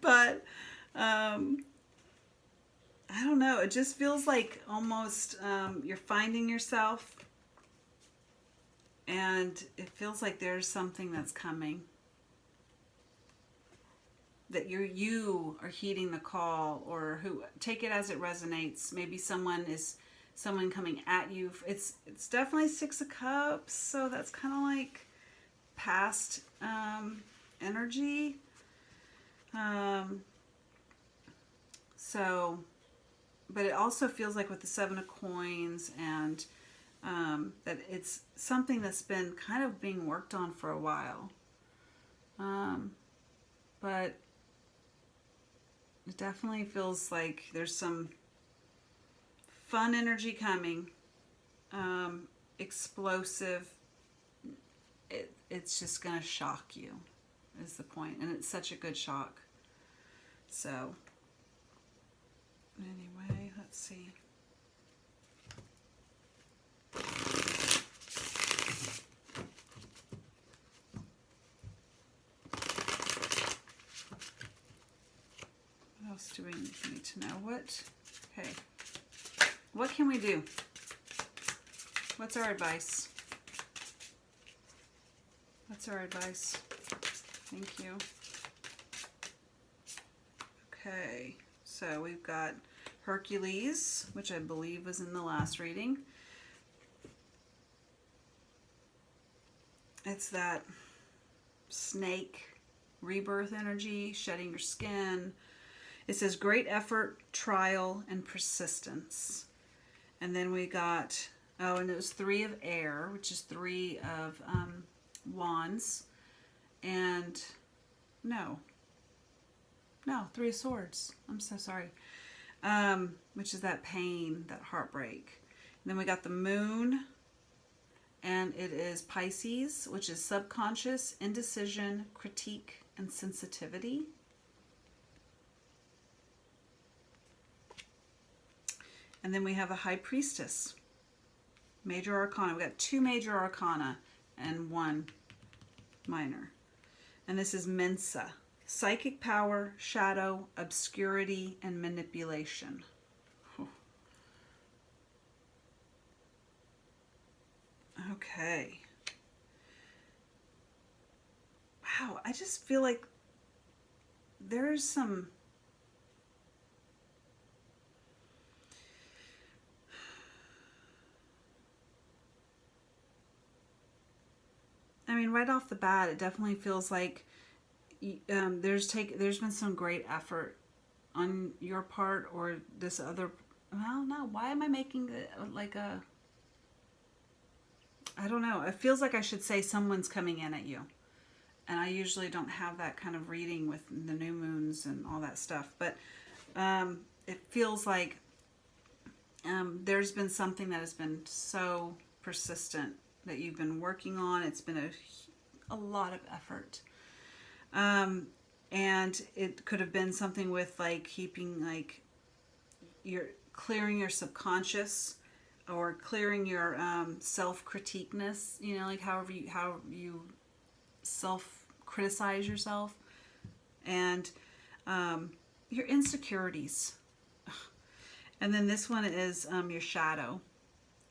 But, I don't know. It just feels like almost you're finding yourself. And it feels like there's something that's coming. That you are heeding the call, or who, take it as it resonates. Maybe someone coming at you. It's definitely Six of Cups, so that's kind of like past energy. So, but it also feels like with the Seven of Coins and that it's something that's been kind of being worked on for a while. But it definitely feels like there's some fun energy coming. Explosive. It's just going to shock you, is the point. And it's such a good shock. So, anyway, let's see. What else do we need to know? Okay. What can we do? What's our advice? What's our advice? Thank you. Okay, so we've got Hercules, which I believe was in the last reading. It's that snake rebirth energy, shedding your skin. It says great effort, trial, and persistence. And then we got, and it was 3 of air, which is 3 of wands. And no, 3 of swords. I'm so sorry. Which is that pain, that heartbreak. And then we got the moon. And it is Pisces, which is subconscious, indecision, critique, and sensitivity. And then we have a High Priestess, Major Arcana. We got 2 Major Arcana and 1 minor. And this is Mensa, psychic power, shadow, obscurity, and manipulation. Okay. Wow, I just feel like there's some... I mean, right off the bat, it definitely feels like there's been some great effort on your part, or this other... Well, no, why am I making it like a... I don't know. It feels like I should say someone's coming in at you. And I usually don't have that kind of reading with the new moons and all that stuff. But it feels like there's been something that has been so persistent that you've been working on. It's been a lot of effort. And it could have been something with like keeping like clearing your subconscious, or clearing your self-critiqueness, you know, like how you self-criticize yourself, and your insecurities. And then this one is your shadow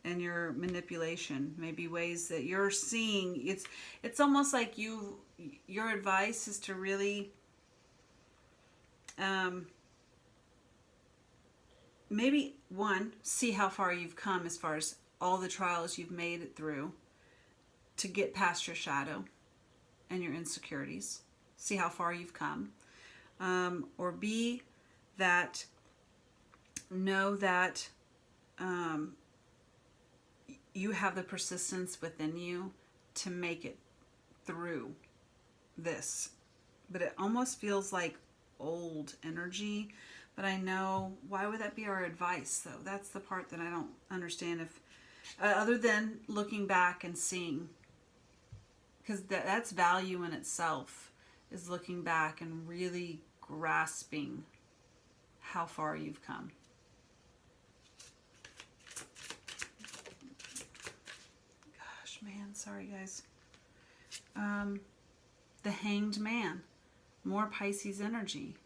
and your manipulation, maybe ways that you're seeing. It's almost like your advice is to really maybe see how far you've come as far as all the trials you've made it through to get past your shadow and your insecurities. See how far you've come. Or B, that know that you have the persistence within you to make it through this. But it almost feels like old energy, But I know, why would that be our advice, though? That's the part that I don't understand. If other than looking back and seeing, because that's value in itself, is looking back and really grasping how far you've come. Gosh, man, sorry guys. The Hanged Man, more Pisces energy.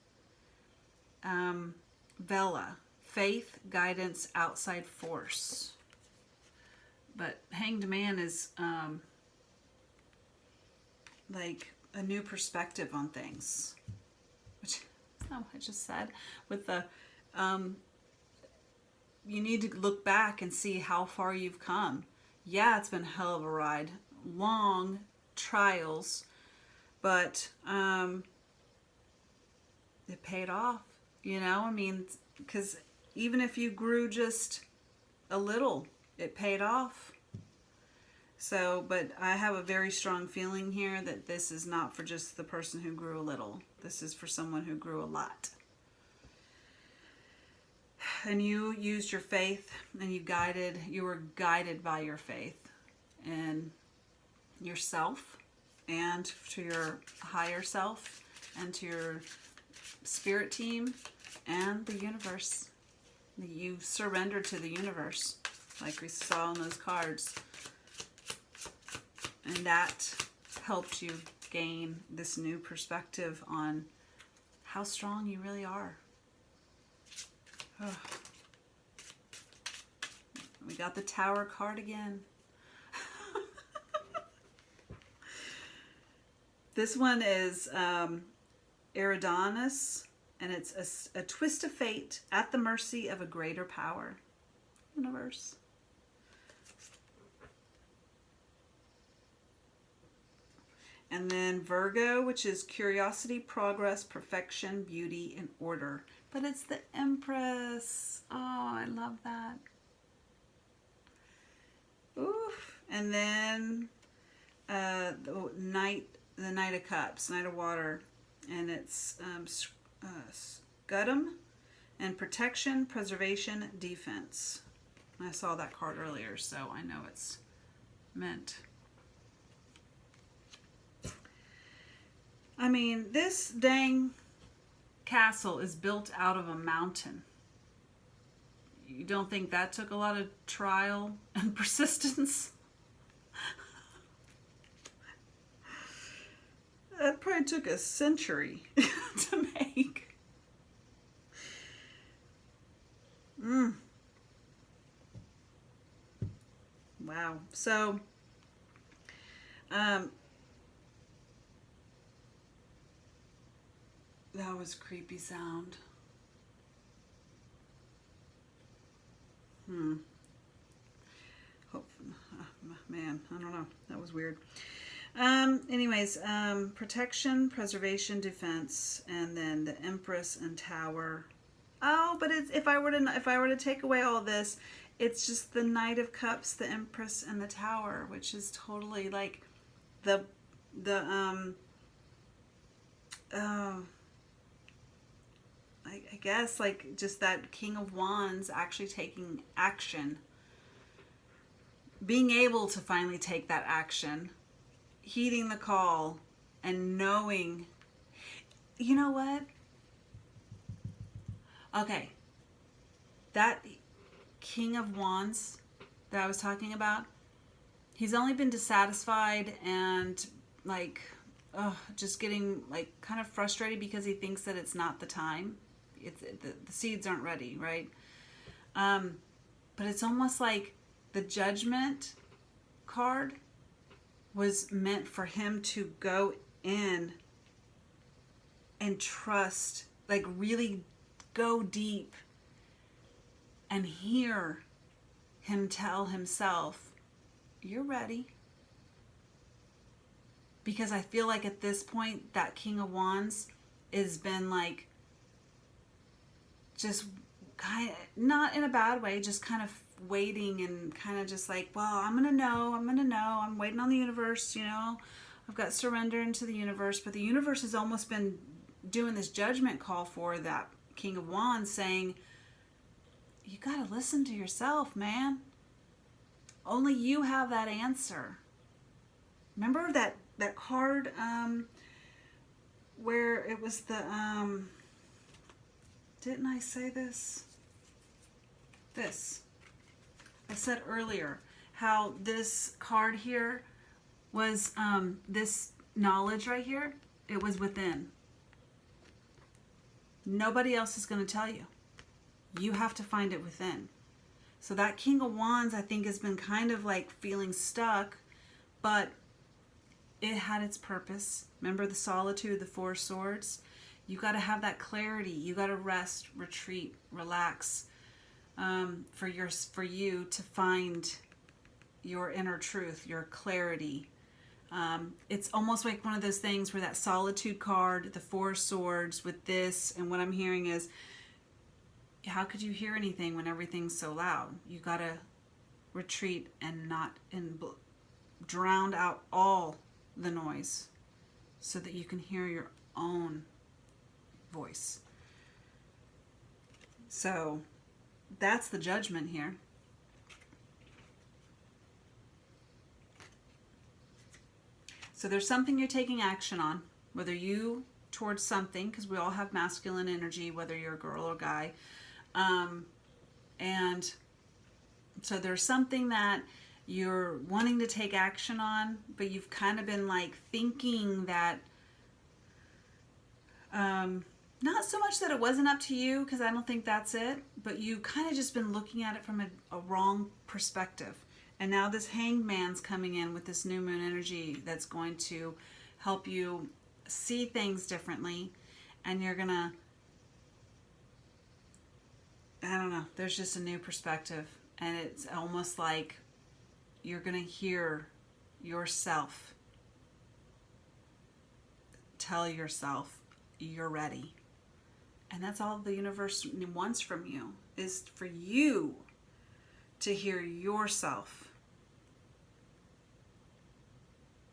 Vela, faith, guidance, outside force. But Hanged Man is like a new perspective on things, which is not what I just said. With the you need to look back and see how far you've come. Yeah, it's been a hell of a ride, long trials, but it paid off. You know, I mean, because even if you grew just a little, it paid off. So, but I have a very strong feeling here that this is not for just the person who grew a little. This is for someone who grew a lot. And you used your faith, and you were guided by your faith in yourself and to your higher self and to your spirit team and the universe. You surrendered to the universe, like we saw in those cards. And that helped you gain this new perspective on how strong you really are. Oh. We got the Tower card again. This one is Eridanus, and it's a twist of fate at the mercy of a greater power. Universe. And then Virgo, which is curiosity, progress, perfection, beauty, and order. But it's the Empress. Oh, I love that. Oof. And then the Knight of Cups, Knight of Water. And it's Scudam and protection, preservation, defense. I saw that card earlier, so I know it's meant. I mean, this dang castle is built out of a mountain. You don't think that took a lot of trial and persistence? That probably took a century to make. Wow. So, that was creepy sound. Man, I don't know. That was weird. Anyways, protection, preservation, defense, and then the Empress and Tower. Oh, but it's, if I were to take away all this, it's just the Knight of Cups, the Empress, and the Tower, which is totally like I guess like just that King of Wands actually taking action, being able to finally take that action, heeding the call, and knowing, you know what? Okay, that King of Wands that I was talking about, he's only been dissatisfied and like, just getting like kind of frustrated because he thinks that it's not the time. The seeds aren't ready, right? But it's almost like the Judgment card was meant for him to go in and trust, like really go deep and hear him tell himself, you're ready. Because I feel like at this point, that King of Wands has been like, just kind of, not in a bad way, just kind of waiting and kind of just like, well, I'm going to know, I'm waiting on the universe, you know, I've got surrender into the universe, but the universe has almost been doing this judgment call for that King of Wands saying, you got to listen to yourself, man. Only you have that answer. Remember that card where it was the, didn't I say this? This. I said earlier how this card here was this knowledge right here. It was within. Nobody else is going to tell you. You have to find it within. So that King of Wands, I think, has been kind of like feeling stuck, but it had its purpose. Remember the Solitude, the Four Swords? You got to have that clarity. You got to rest, retreat, relax, for you to find your inner truth, your clarity. It's almost like one of those things where that Solitude card, the Four Swords with this, and what I'm hearing is, how could you hear anything when everything's so loud? You got to retreat and drown out all the noise so that you can hear your own voice. So that's the Judgment here. So there's something you're taking action on, whether you towards something, because we all have masculine energy, whether you're a girl or guy. And so there's something that you're wanting to take action on, but you've kind of been like thinking that, not so much that it wasn't up to you, because I don't think that's it, but you kind of just been looking at it from a wrong perspective. And now this Hanged Man's coming in with this new moon energy that's going to help you see things differently. And you're going to, I don't know, there's just a new perspective. And it's almost like you're going to hear yourself tell yourself you're ready. And that's all the universe wants from you, is for you to hear yourself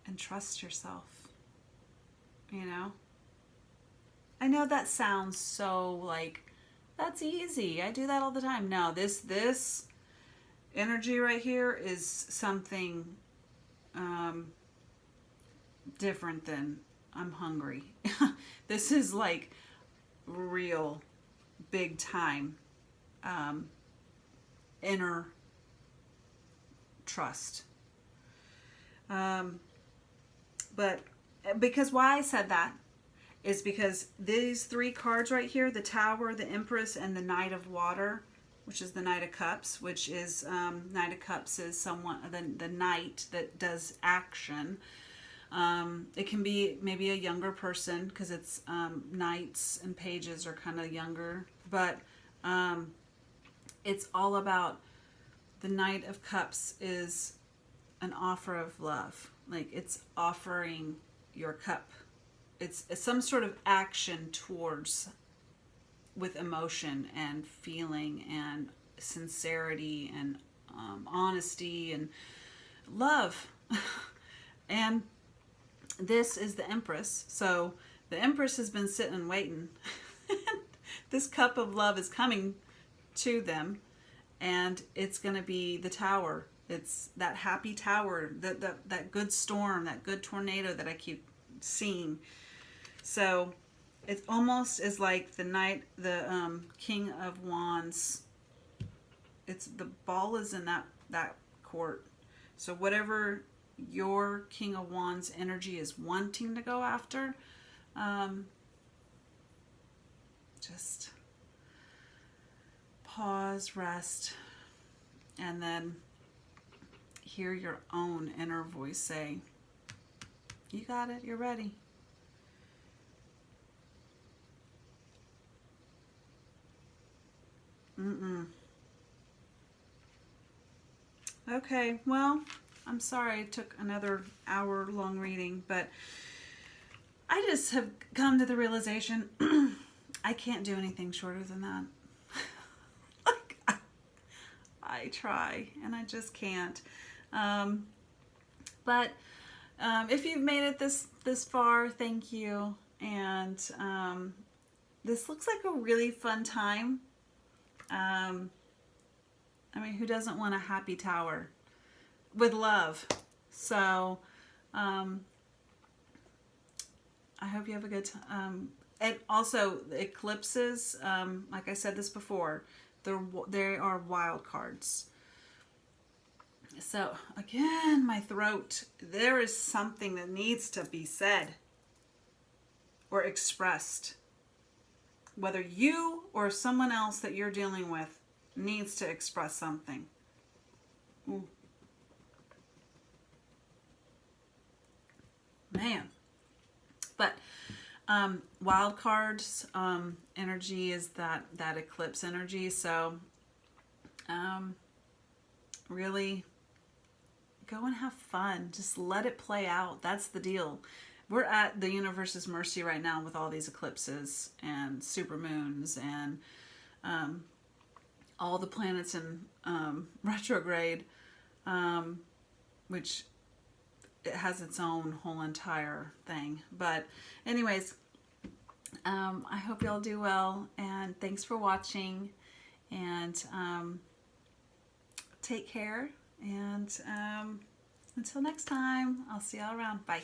and trust yourself. You know? I know that sounds so like, that's easy. I do that all the time. No, this energy right here is something different than I'm hungry. This is like real big time inner trust. But because why I said that is because these three cards right here, the Tower, the Empress, and the Knight of Water, which is the Knight of Cups, which is, Knight of Cups is someone, the knight that does action. It can be maybe a younger person, because it's knights and pages are kind of younger, but it's all about, the Knight of Cups is an offer of love. Like, it's offering your cup. It's some sort of action towards, with emotion and feeling and sincerity and honesty and love. And this is the Empress. So the Empress has been sitting and waiting. This cup of love is coming to them, and it's going to be the Tower. It's that happy tower, that good storm, that good tornado that I keep seeing. So it almost is like the knight, the King of Wands. It's the ball is in that court. So whatever your King of Wands energy is wanting to go after, just pause, rest, and then hear your own inner voice say, you got it, you're ready. Okay, well, I'm sorry it took another hour-long reading, but I just have come to the realization I can't do anything shorter than that. Like, I try, and I just can't. But if you've made it this far, thank you. And this looks like a really fun time. I mean, who doesn't want a happy tower with love? So, I hope you have a good time. And also, the eclipses, like I said this before, they are wild cards. So, again, my throat, there is something that needs to be said or expressed. Whether you or someone else that you're dealing with needs to express something. Ooh. Man. But wild cards energy is that eclipse energy. So really go and have fun. Just let it play out. That's the deal. We're at the universe's mercy right now with all these eclipses and supermoons and all the planets in retrograde, which it has its own whole entire thing. But anyways, I hope y'all do well, and thanks for watching, and take care, and until next time, I'll see y'all around. Bye.